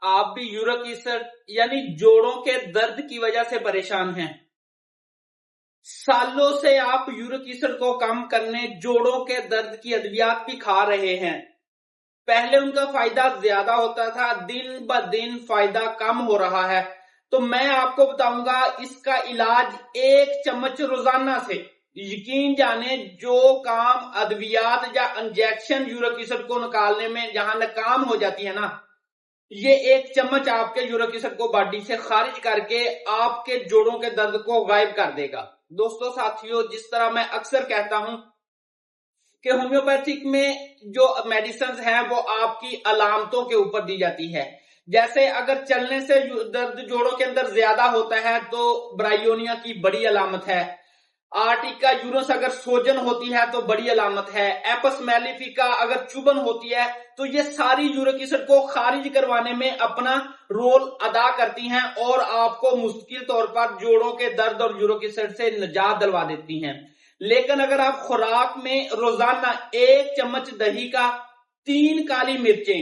آپ بھی York acid یعنی جوڑوں کے درد کی وجہ سے پریشان ہیں، سالوں سے آپ یورک ایسڈ کو کم کرنے جوڑوں کے درد کی ادویات بھی کھا رہے ہیں، پہلے ان کا فائدہ زیادہ ہوتا تھا، دن بہ دن فائدہ کم ہو رہا ہے، تو میں آپ کو بتاؤں گا اس کا علاج 1 چمچ روزانہ سے، یقین جانے جو کام ادویات یا انجیکشن یورک ایسڈ کو نکالنے میں جہاں ناکام ہو جاتی ہے نا، یہ 1 چمچ آپ کے یورک ایسڈ کو باڈی سے خارج کر کے آپ کے جوڑوں کے درد کو غائب کر دے گا۔ دوستو ساتھیو، جس طرح میں اکثر کہتا ہوں کہ ہومیوپیتھک میں جو میڈیسنز ہیں وہ آپ کی علامتوں کے اوپر دی جاتی ہے، جیسے اگر چلنے سے درد جوڑوں کے اندر زیادہ ہوتا ہے تو برائیونیا کی بڑی علامت ہے، آرٹیکا یورس اگر سوجن ہوتی ہے تو بڑی علامت ہے، ایپس میلیفیکا اگر چبن ہوتی ہے تو یہ ساری یورک ایسڈ کو خارج کروانے میں اپنا رول ادا کرتی ہیں اور آپ کو مستقل طور پر جوڑوں کے درد اور یورک ایسڈ سے نجات دلوا دیتی ہیں۔ لیکن اگر آپ خوراک میں روزانہ 1 چمچ دہی کا 3 کالی مرچیں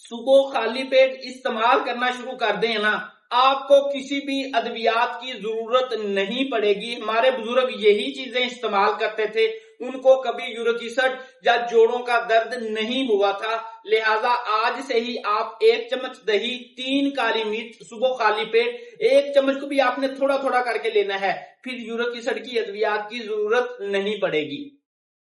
صبح خالی پیٹ استعمال کرنا شروع کر دیں نا، آپ کو کسی بھی ادویات کی ضرورت نہیں پڑے گی۔ ہمارے بزرگ یہی چیزیں استعمال کرتے تھے، ان کو کبھی یورک ایسڈ یا جوڑوں کا درد نہیں ہوا تھا، لہٰذا آج سے ہی آپ 1 چمچ دہی 3 کالی مرچ صبح خالی پیٹ 1 چمچ کو بھی آپ نے تھوڑا تھوڑا کر کے لینا ہے، پھر یورک ایسڈ کی ادویات کی ضرورت نہیں پڑے گی۔